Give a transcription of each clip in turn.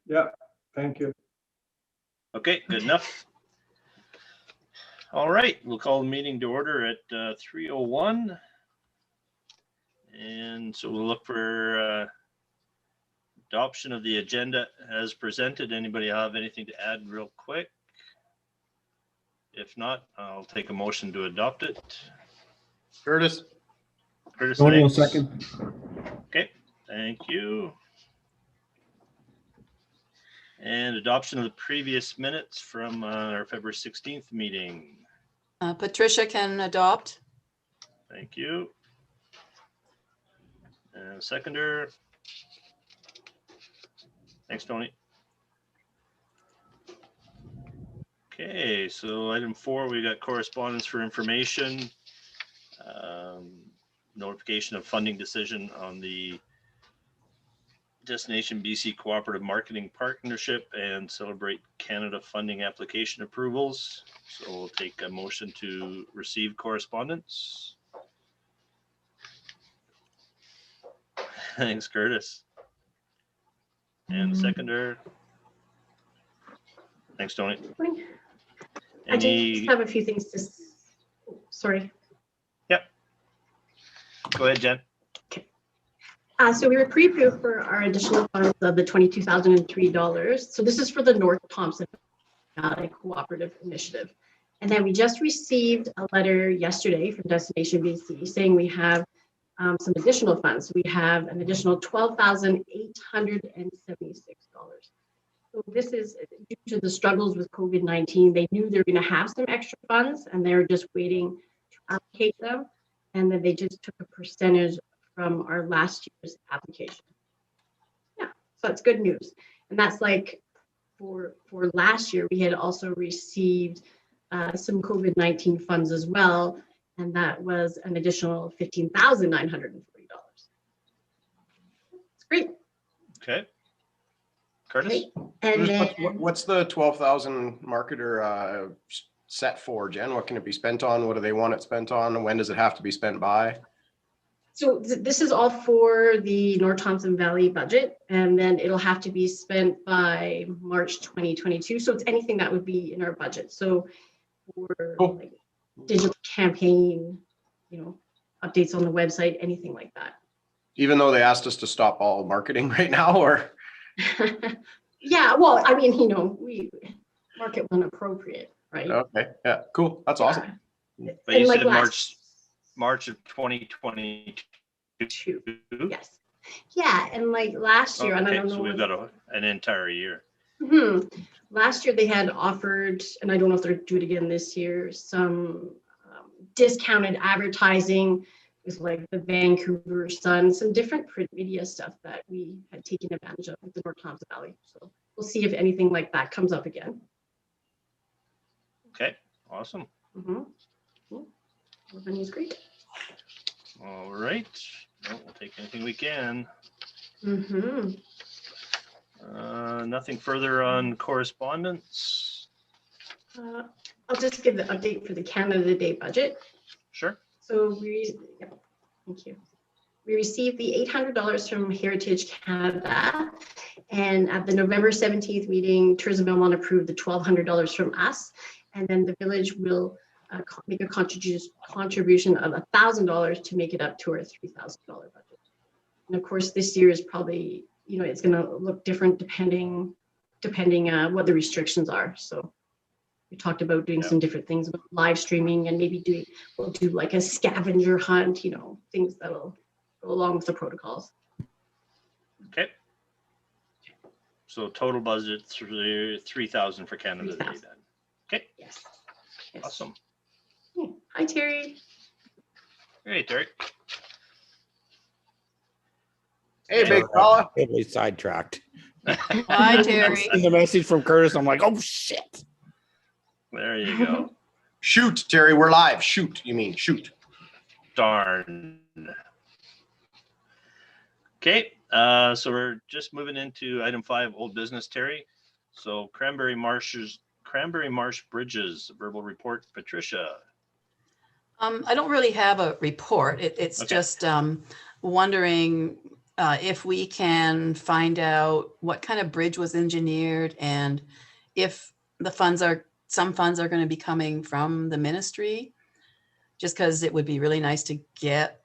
Yeah, thank you. Okay, good enough. All right, we'll call the meeting to order at 3:01. And so we'll look for adoption of the agenda as presented. Anybody have anything to add real quick? If not, I'll take a motion to adopt it. Curtis. Curtis, Tony will thanks. second. Okay, thank you. And adoption of the previous minutes from our February 16th meeting. Patricia can adopt. Thank you. And seconder. Thanks, Tony. Okay, so item 4, we got correspondence for information. Notification of funding decision on the Destination BC Cooperative Marketing Partnership and Celebrate Canada funding application approvals. So we'll take a motion to receive correspondence. Thanks, Curtis. And the seconder. Thanks, Tony. I just have a few things to, sorry. Yep. Go ahead, Jen. So we were pre-approved for our additional funds of the $22,003. So this is for the North Thompson Valley Cooperative Initiative. And then we just received a letter yesterday from Destination BC saying we have some additional funds. We have an additional $12,876. So this is due to the struggles with COVID-19. They knew they were going to have some extra funds and they're just waiting to allocate them. And then they just took a percentage from our last year's application. Yeah, so that's good news. And that's like for last year, we had also received some COVID-19 funds as well. And that was an additional $15,940. It's great. Okay. Curtis? Okay. And then, What's the 12,000 marketer set for, Jen? What can it be spent on? What do they want it spent on? When does it have to be spent by? so this is all for the North Thompson Valley budget, and then it'll have to be spent by March 2022. So it's anything that would be in our budget. So for Cool. like digital campaign, updates on the website, anything like that. Even though they asked us to stop all marketing right now, or? Yeah, well, I mean, we market when appropriate, right? Okay, yeah, cool. That's awesome. Yeah. But And you like said last- March of 2022. Yes. Yeah, and like last year, and I Okay, don't know. so we've got an entire year. Last year they had offered, and I don't know if they'll do it again this year, some discounted advertising with like the Vancouver Sun, some different print media stuff that we had taken advantage of with the North Thompson Valley. So we'll see if anything like that comes up again. Okay, awesome. Cool. Revenue's great. All right. Well, we'll take anything we can. Nothing further on correspondence. I'll just give the update for the Canada Day budget. Sure. So thank you. We received the $800 from Heritage Canada, and at the November 17th meeting, Tourism Valemount approved the $1,200 from us, and then the village will make a contribution of $1,000 to make it up to our $3,000 budget. And of course, this year is probably, it's going to look different depending what the restrictions are. So we talked about doing some different things with live streaming, and maybe we'll do like a scavenger hunt, things that'll go along with the protocols. Okay. So total budget $3,000 for Canada Day then. Okay. Yes. Awesome. Hi, Terry. Hey, Terry. Hey, big fella. Totally sidetracked. Hi, Terry. And the message from Curtis, I'm like, oh shit. There you go. Shoot, Terry, we're live. Shoot, you mean shoot. Darn. Okay, so we're just moving into item 5, old business, Terry. So Cranberry Marsh Bridges, verbal report, Patricia. I don't really have a report. It's Okay. just wondering if we can find out what kind of bridge was engineered and if some funds are going to be coming from the ministry, just because it would be really nice to get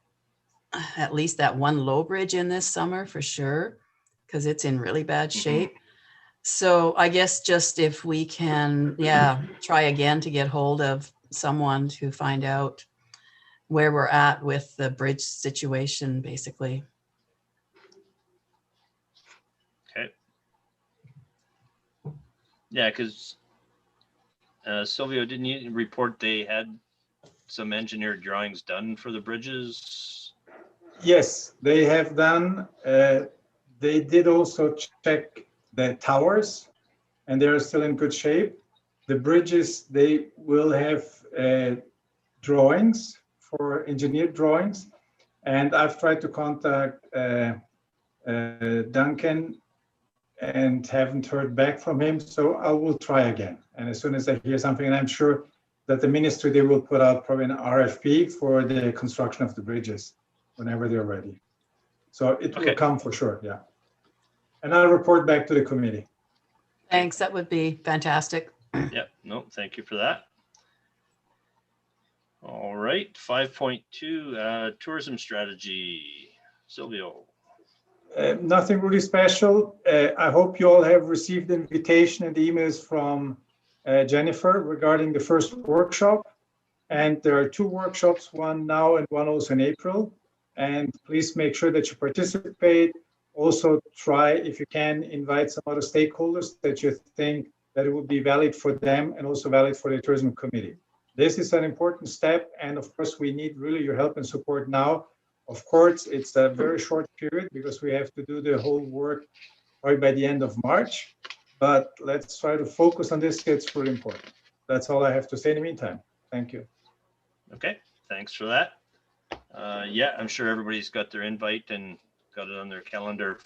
at least that one low bridge in this summer for sure, because it's in really bad shape. So I guess just if we can, try again to get hold of someone to find out where we're at with the bridge situation, basically. Okay. Yeah, because Silvio, didn't you report they had some engineered drawings done for the bridges? Yes, they have done. They did also check the towers, and they are still in good shape. The bridges, they will have drawings for engineered drawings, and I've tried to contact Duncan and haven't heard back from him, so I will try again. And as soon as I hear something, and I'm sure that the ministry, they will put out probably an RFP for the construction of the bridges whenever they're ready. So it will come for sure, yeah. And I'll report back to the committee. Thanks, that would be fantastic. Yep, no, thank you for that. All right, 5.2, tourism strategy. Silvio. Nothing really special. I hope you all have received the invitation and emails from Jennifer regarding the first workshop. And there are 2 workshops, one now and one also in April. And please make sure that you participate. Also try, if you can, invite some other stakeholders that you think that it would be valid for them and also valid for the tourism committee. This is an important step. And of course, we need really your help and support now. Of course, it's a very short period because we have to do the whole work probably by the end of March. But let's try to focus on this. It's really important. That's all I have to say in the meantime. Thank you. Okay, thanks for that. Yeah, I'm sure everybody's got their invite and got it on their calendar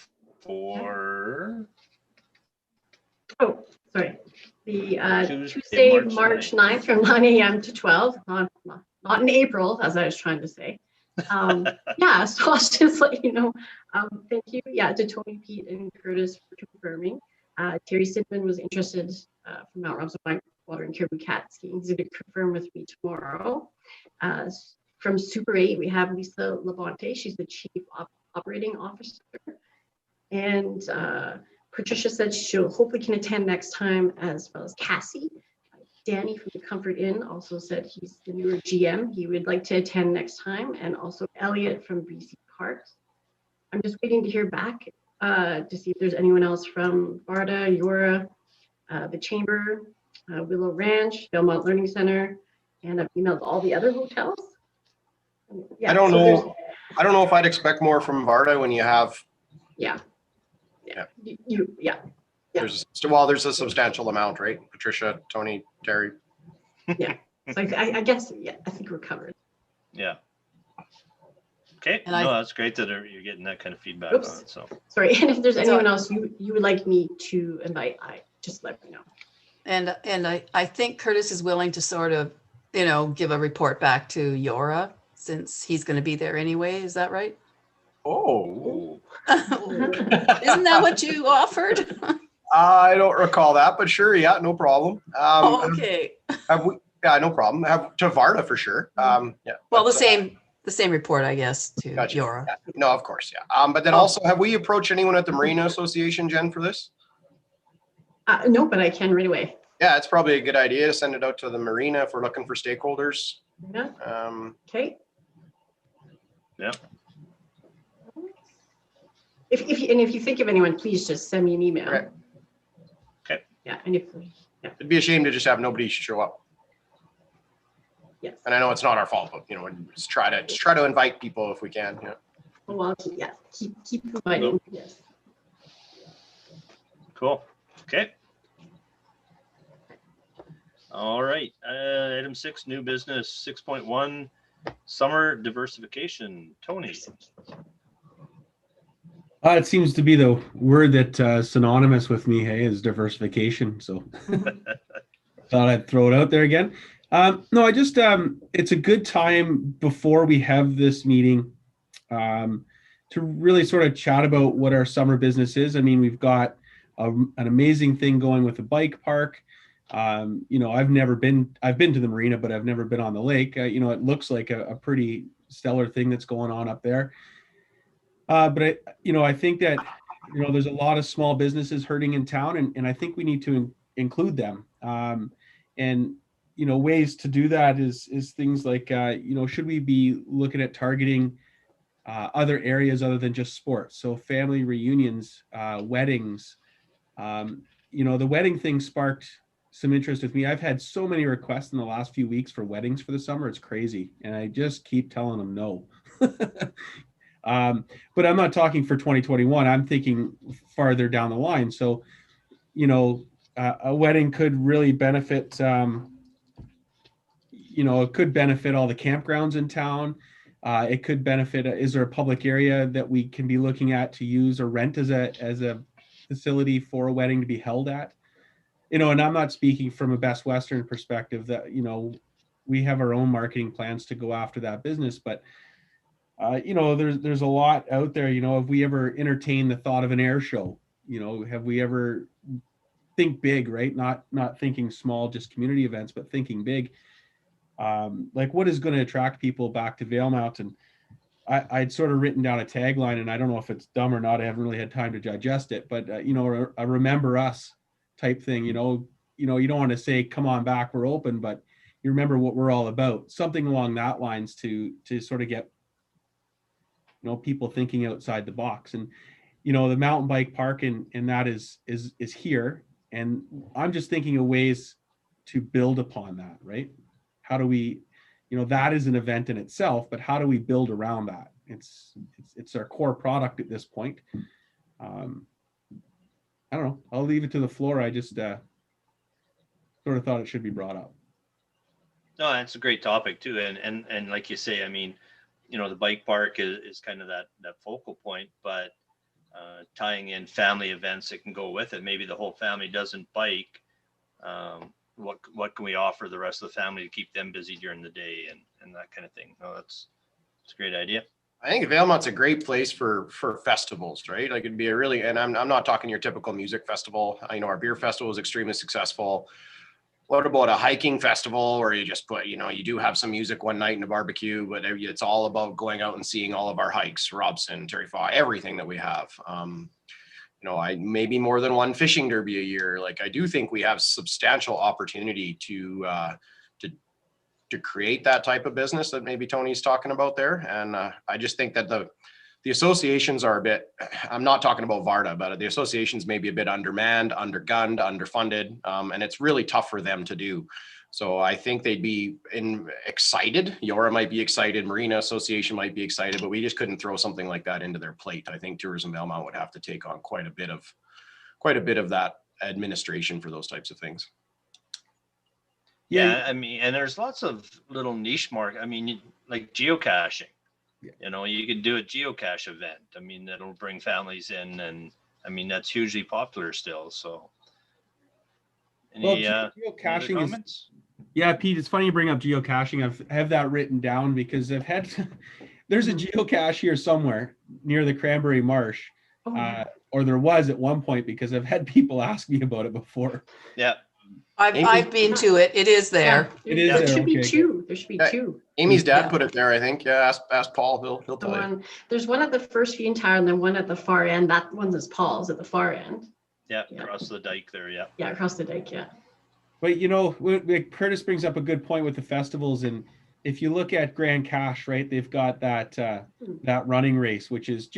for. Oh, sorry. The Tuesday, Tuesday, March March 9th from 9 a.m. to 12, not in April, as I was trying to say. Yeah, so I'll just let you know. Thank you, to Tony, Pete, and Curtis for confirming. Terry Sidman was interested from Mount Robson Water and Caribou Cat Skiing. He's going to confirm with me tomorrow. From Super 8, we have Lisa Labonte. She's the Chief Operating Officer. And Patricia said she'll hopefully can attend next time, as well as Cassie. Danny from the Comfort Inn also said he's the newer GM. He would like to attend next time. And also Elliot from BC Parks. I'm just waiting to hear back to see if there's anyone else from Varda, Yora, the Chamber, Willow Ranch, Valemount Learning Center, and I've emailed all the other hotels. Yeah, I don't so know. I don't know if I'd expect more from Varda when you have. Yeah. There's a substantial amount, right? Patricia, Tony, Terry. Yeah. So I guess, I think we're covered. Yeah. Okay, And no, that's great that you're getting that kind of feedback Oops. on it, so. Sorry, and if there's anyone else you would like me to invite, just let me know. And I think Curtis is willing to sort of, give a report back to Yora since he's going to be there anyway. Is that right? Oh. Isn't that what you offered? I don't recall that, but sure, yeah, no problem. Okay. No problem. To Varda for sure. Well, but, the same report, I guess, to Gotcha. Yora. Yeah. No, of course, yeah. But then also, have we approached anyone at the Marina Association, Jen, for this? No, but I can right away. Yeah, it's probably a good idea to send it out to the Marina if we're looking for stakeholders. Yeah. Okay. Yeah. If you think of anyone, please just send me an email. Right. Okay. Yeah, and It'd be a shame to just have nobody show up. Yes. And I know it's not our fault, but just try to invite people if we can. Yeah. Well, yeah, keep inviting. Nope. Yes. Cool. Okay. All right. Item 6, new business. 6.1, summer diversification. Tony. It seems to be the word that's synonymous with me, hey, is diversification. So thought I'd throw it out there again. No, I just, it's a good time before we have this meeting to to really sort of chat about what our summer business is. I mean, we've got an amazing thing going with the bike park. You know, I've been to the marina, but I've never been on the lake. You know, it looks like a pretty stellar thing that's going on up there. But I think that, there's a lot of small businesses hurting in town, and I think we need to include them. And, ways to do that is things like, should we be looking at targeting other areas other than just sports? So family reunions, weddings. The wedding thing sparked some interest with me. I've had so many requests in the last few weeks for weddings for the summer. It's crazy. And I just keep telling them no. But I'm not talking for 2021. I'm thinking farther down the line. So, a wedding could really benefit, it could benefit all the campgrounds in town. It could benefit, is there a public area that we can be looking at to use or rent as a facility for a wedding to be held at? And I'm not speaking from a Best Western perspective that, we have our own marketing plans to go after that business, but there's a lot out there. Have we ever entertained the thought of an air show? Have we ever think big, right? Not thinking small, just community events, but thinking big. Like what is going to attract people back to Valemount? And I'd sort of written down a tagline, and I don't know if it's dumb or not. I haven't really had time to digest it, but a remember us type thing. You don't want to say, come on back, we're open, but you remember what we're all about. Something along that lines to sort of get people thinking outside the box. And the mountain bike park and that is here, and I'm just thinking of ways to build upon that, right? How do we, that is an event in itself, but how do we build around that? It's our core product at this point. I don't know, I'll leave it to the floor. I just sort of thought it should be brought up. No, it's a great topic too. And like you say, I mean, the bike park is kind of that focal point, but tying in family events that can go with it. Maybe the whole family doesn't bike. What can we offer the rest of the family to keep them busy during the day and that kind of thing? No, it's a great idea. I think Valemount's a great place for festivals, right? Like it'd be a really, and I'm not talking your typical music festival. I know our beer festival is extremely successful. What about a hiking festival where you just put, you do have some music one night and a barbecue, but it's all about going out and seeing all of our hikes, Robson, Terry Faw, everything that we have. I maybe more than one fishing derby a year. Like I do think we have substantial opportunity to create that type of business that maybe Tony's talking about there. And I just think that the associations are a bit, I'm not talking about Varda, but the associations may be a bit undermanned, undergunned, underfunded, and it's really tough for them to do. So I think they'd be excited. Yora might be excited, Marina Association might be excited, but we just couldn't throw something like that into their plate. I think Tourism Valemount would have to take on quite a bit of that administration for those types of things. Yeah, I mean, and there's lots of little niche market. I mean, like geocaching. Yeah. You could do a geocache event. I mean, that'll bring families in, and I mean that's hugely popular still. So, geocaching comments? Yeah, Pete, it's funny you bring up geocaching. I have that written down because I've had there's a geocache here somewhere near the Cranberry Marsh, or there was at one point because I've had people ask me about it before. Yeah. I've been to it. It is there. Yeah, it is there. There Should be okay, two. There should be two. Amy's dad put it there, I think. Yeah, ask Paul. He'll tell you. There's one at the first Few Tower and then one at the far end. That one is Paul's at the far end. Yeah, across the dike there. Yeah. Yeah, across the dike. Yeah. But Curtis brings up a good point with the festivals, and if you look at Grand Cache, right, they've got that running race, which is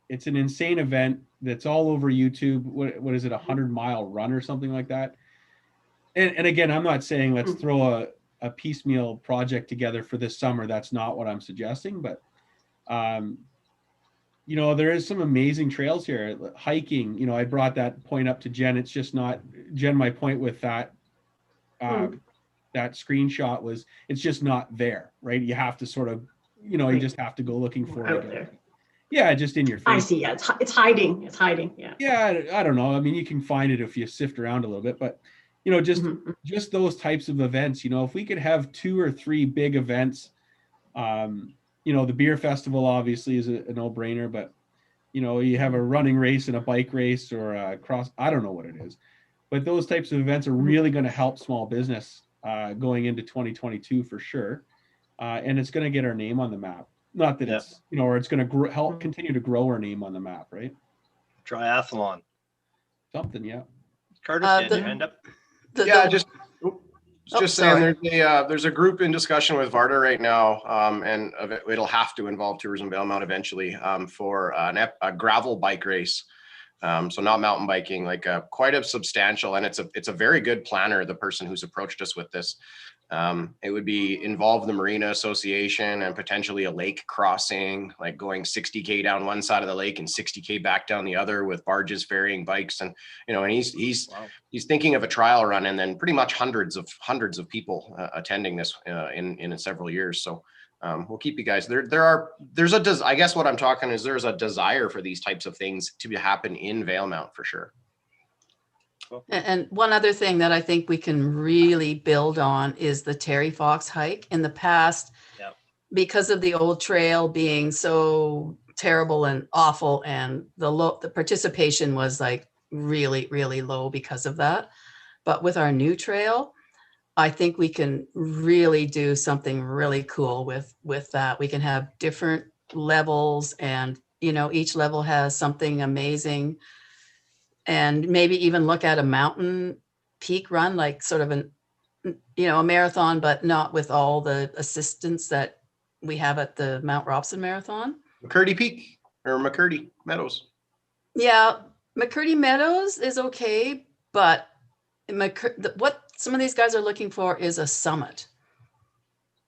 it's an insane event that's all over YouTube. What is it, 100-mile run or something like that? And again, I'm not saying let's throw a piecemeal project together for this summer. That's not what I'm suggesting, but there is some amazing trails here. Hiking, I brought that point up to Jen. It's just not, Jen, my point with that that screenshot was, it's just not there, right? You have to sort of, you just have to go looking for it. Yeah, just in your face. I see. Yeah, it's hiding. It's hiding. Yeah. Yeah, I don't know. I mean, you can find it if you sift around a little bit, but just those types of events, if we could have 2 or 3 big events, the beer festival obviously is a no-brainer, but you have a running race and a bike race or a cross. I don't know what it is, but those types of events are really going to help small business going into 2022 for sure. And it's going to get our name on the map. Not that it's, or it's going to help continue to grow our name on the map, right? Triathlon. Something, yeah. Curtis, you had your hand up? Just saying there's a group in discussion with Varda right now, and it'll have to involve Tourism Valemount eventually, for a gravel bike race. So not mountain biking, like quite a substantial, and it's a very good planner, the person who's approached us with this. It would be involve the Marina Association and potentially a lake crossing, like going 60K down one side of the lake and 60K back down the other with barges ferrying bikes. And, and he's thinking of a trial run, and then pretty much hundreds of people attending this in several years. So we'll keep you guys I guess what I'm talking is there's a desire for these types of things to happen in Valemount for sure. And one other thing that I think we can really build on is the Terry Fox hike. In the past, because of the old trail being so terrible and awful, and the participation was like really, really low because of that. But with our new trail, I think we can really do something really cool with that. We can have different levels, and each level has something amazing. And maybe even look at a mountain peak run, like sort of a marathon, but not with all the assistance that we have at the Mount Robson Marathon. McCurdy Peak or McCurdy Meadows. Yeah, McCurdy Meadows is okay, but what some of these guys are looking for is a summit.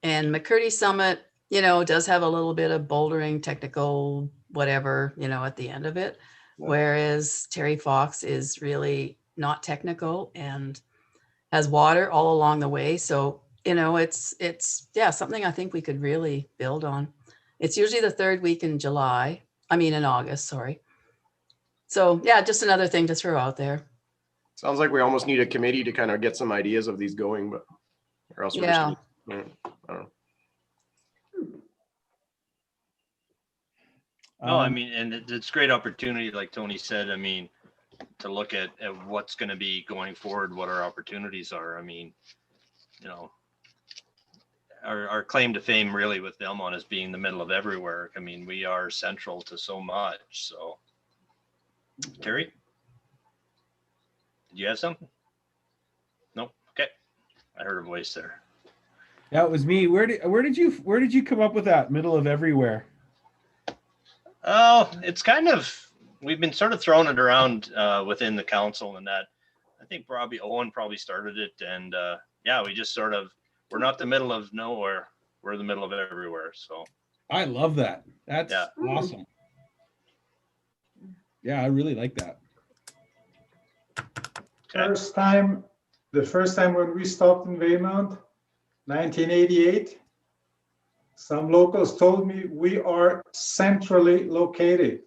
And McCurdy Summit, does have a little bit of bouldering, technical, whatever, at the end of it. Whereas Terry Fox is really not technical and has water all along the way. So, it's something I think we could really build on. It's usually the third week in August, sorry. So just another thing to throw out there. Sounds like we almost need a committee to kind of get some ideas of these going, but or else we're just I don't know. No, and it's a great opportunity, like Tony said, to look at what's going to be going forward, what our opportunities are. Our claim to fame really with Valemount is being the middle of everywhere. We are central to so much. So, Terry, did you have something? Nope. Okay. I heard a voice there. That was me. Where did you come up with that middle of everywhere? Oh, it's we've been sort of throwing it around within the council, and that I think probably Owen started it. And we just we're not the middle of nowhere. We're the middle of everywhere. So I love that. That's awesome. Yeah, I really like that. Okay. The first time when we stopped in Valemount, 1988, some locals told me we are centrally located.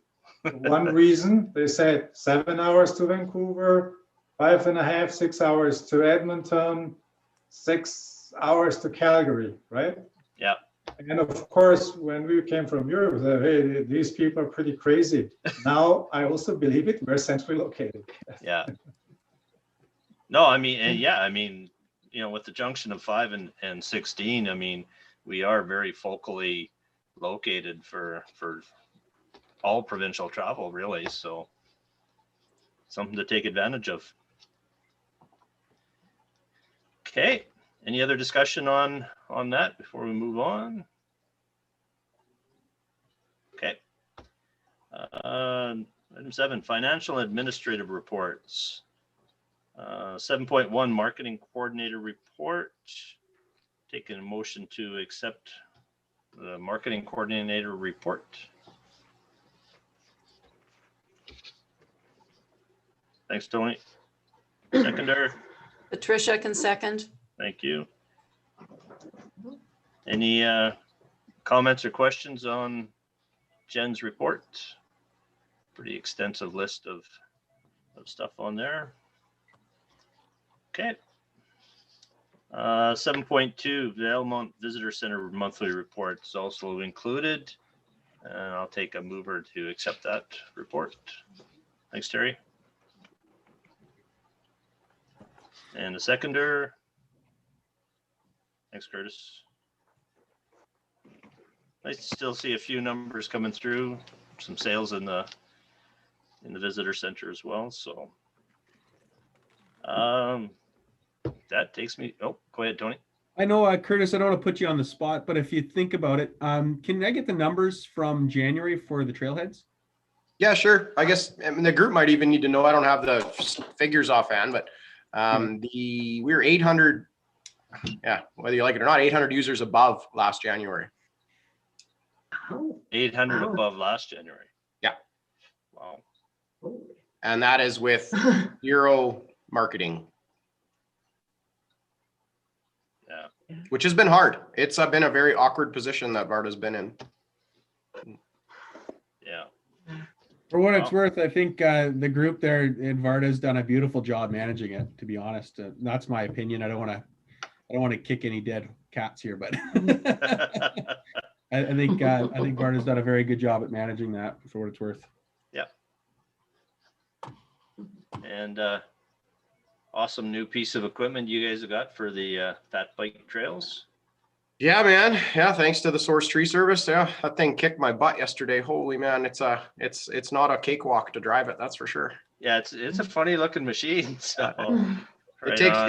One reason, they said 7 hours to Vancouver, 5.5, 6 hours to Edmonton, 6 hours to Calgary, right? Yeah. And of course, when we came from Europe, we said, hey, these people are pretty crazy. Now I also believe it, we're centrally located. Yeah. No, with the junction of 5 and 16, we are very focally located for all provincial travel, really. So something to take advantage of. Okay. Any other discussion on that before we move on? Okay. Item 7, financial administrative reports. 7.1, marketing coordinator report. Taking a motion to accept the marketing coordinator report. Thanks, Tony. Seconder. Patricia can second. Thank you. Any comments or questions on Jen's report? Pretty extensive list of stuff on there. Okay. 7.2, Valemount Visitor Center monthly report is also included. And I'll take a mover to accept that report. Thanks, Terry. And a seconder. Thanks, Curtis. I still see a few numbers coming through, some sales in the visitor center as well. So that takes me, oh, go ahead, Tony. I know, Curtis, I don't want to put you on the spot, but if you think about it, can I get the numbers from January for the trailheads? Yeah, sure. I guess the group might even need to know. I don't have the figures offhand, but we were 800. Yeah, whether you like it or not, 800 users above last January. Oh, 800 Wow. above last January. Yeah. Wow. oh. And that is with 0 marketing. Yeah. Which has been hard. It's been a very awkward position that Varda's been in. Yeah. For what it's Wow. worth, I think the group there in Varda's done a beautiful job managing it, to be honest. That's my opinion. I don't want to kick any dead cats here, but I think Varda's done a very good job at managing that, for what it's worth. And awesome new piece of equipment you guys have got for the fat bike trails. Yeah, man. Yeah, thanks to the Source Tree Service. Yeah, that thing kicked my butt yesterday. Holy man, it's not a cakewalk to drive it. That's for sure. Yeah, it's a funny looking machine. So right on.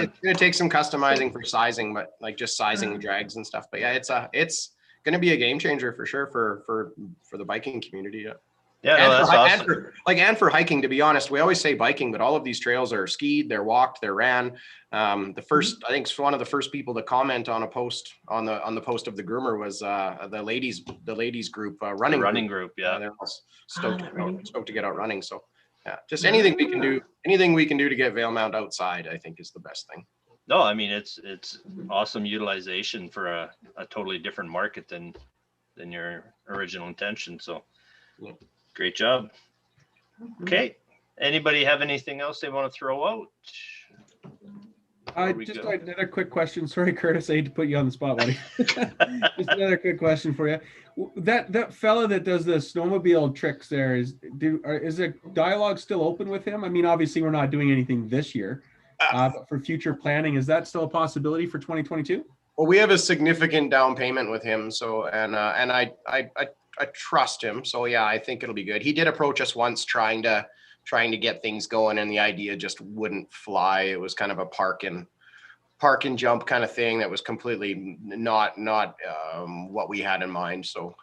It's gonna take some customizing for sizing, but like just sizing drags and stuff. But yeah, it's gonna be a game changer for sure for the biking community. Yeah. Yeah, no, that's awesome. And for hiking, to be honest, we always say biking, but all of these trails are skied, they're walked, they're ran. The first, I think one of the first people to comment on a post on the post of the groomer was the ladies group running group. Yeah. they're all stoked running. to get out running. So yeah, just anything we can do to get Valemount outside, I think is the best thing. No, I mean it's awesome utilization for a totally different market than your original intention. So Yeah. Great job. Okay. Anybody have anything else they want to throw out? Before we Just go? another quick question. Sorry, Curtis, I hate to put you on the spot, buddy. Just another quick question for you. That fella that does the snowmobile tricks there, is the dialogue still open with him? I mean, obviously we're not doing anything this year, but for future planning, is that still a possibility for 2022? Well, we have a significant down payment with him, so and I trust him. So yeah, I think it'll be good. He did approach us once trying to get things going, and the idea just wouldn't fly. It was kind of a park and jump kind of thing that was completely not what we had in mind. So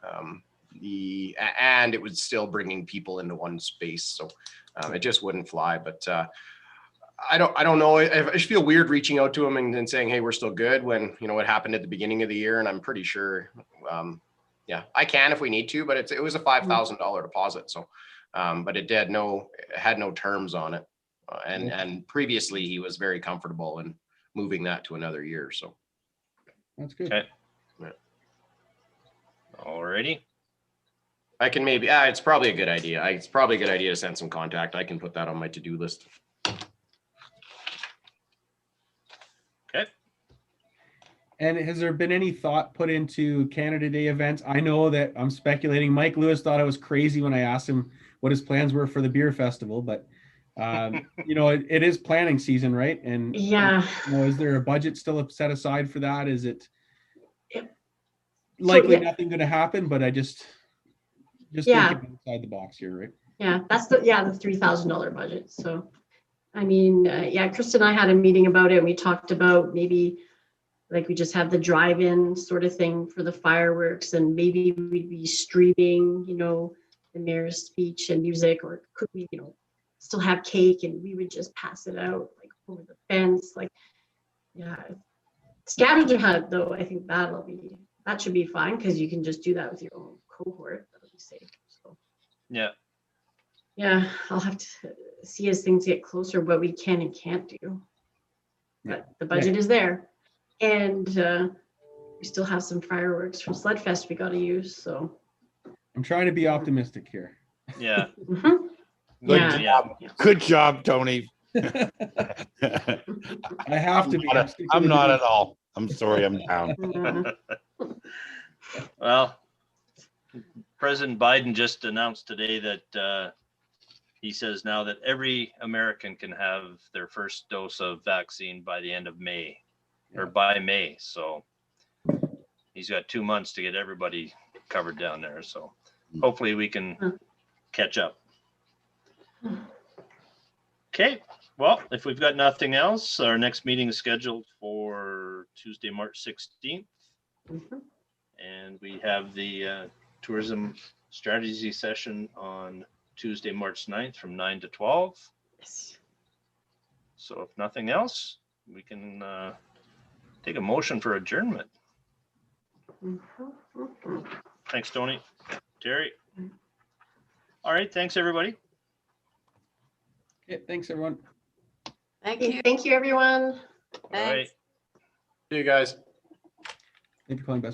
and it was still bringing people into one space, so it just wouldn't fly. But I don't know. I just feel weird reaching out to him and saying, hey, we're still good, when what happened at the beginning of the year, and I'm pretty sure. Yeah, I can if we need to, but it was a $5,000 deposit. So, but it had no terms on it. And previously he was very comfortable in moving that to another year. So That's good. Okay. Yeah. Alrighty. I can maybe, it's probably a good idea. It's probably a good idea to send some contact. I can put that on my to-do list. Okay. And has there been any thought put into Canada Day events? I know that I'm speculating. Mike Lewis thought I was crazy when I asked him what his plans were for the beer festival, but it is planning season, right? And Yeah. is there a budget still set aside for that? Is it Yep. likely So, yeah. nothing going to happen? But I just Yeah. thinking outside the box here, right? Yeah, that's the $3,000 budget. So, I mean, Krista and I had a meeting about it. And we talked about maybe like we just have the drive-in sort of thing for the fireworks, and maybe we'd be streaming, the mayor's speech and music, or could we, still have cake and we would just pass it out like over the fence, like, yeah. Scavenger hunt though, I think that should be fine, because you can just do that with your own cohort. That'll be safe. So. Yeah. Yeah, I'll have to see as things get closer what we can and can't do. But the budget is there. And we still have some fireworks from Sled-Fest we got to use. So I'm trying to be optimistic here. Yeah. mhm. Good Yeah. job. Good job, Tony. I have to be. I'm not at all. I'm sorry, I'm down. Yeah. Well, President Biden just announced today that he says now that every American can have their first dose of vaccine by the end of May, or by May. So he's got 2 months to get everybody covered down there. So hopefully we can catch up. Okay, well, if we've got nothing else, our next meeting is scheduled for Tuesday, March 16th. And we have the tourism strategy session on Tuesday, March 9th from 9 to 12. Yes. So if nothing else, we can take a motion for adjournment. Thanks, Tony. Terry. All right, thanks, everybody. Okay, thanks, everyone. Thank you. Thank you, everyone. All right. Thanks. See you guys. Thank you for calling, Best.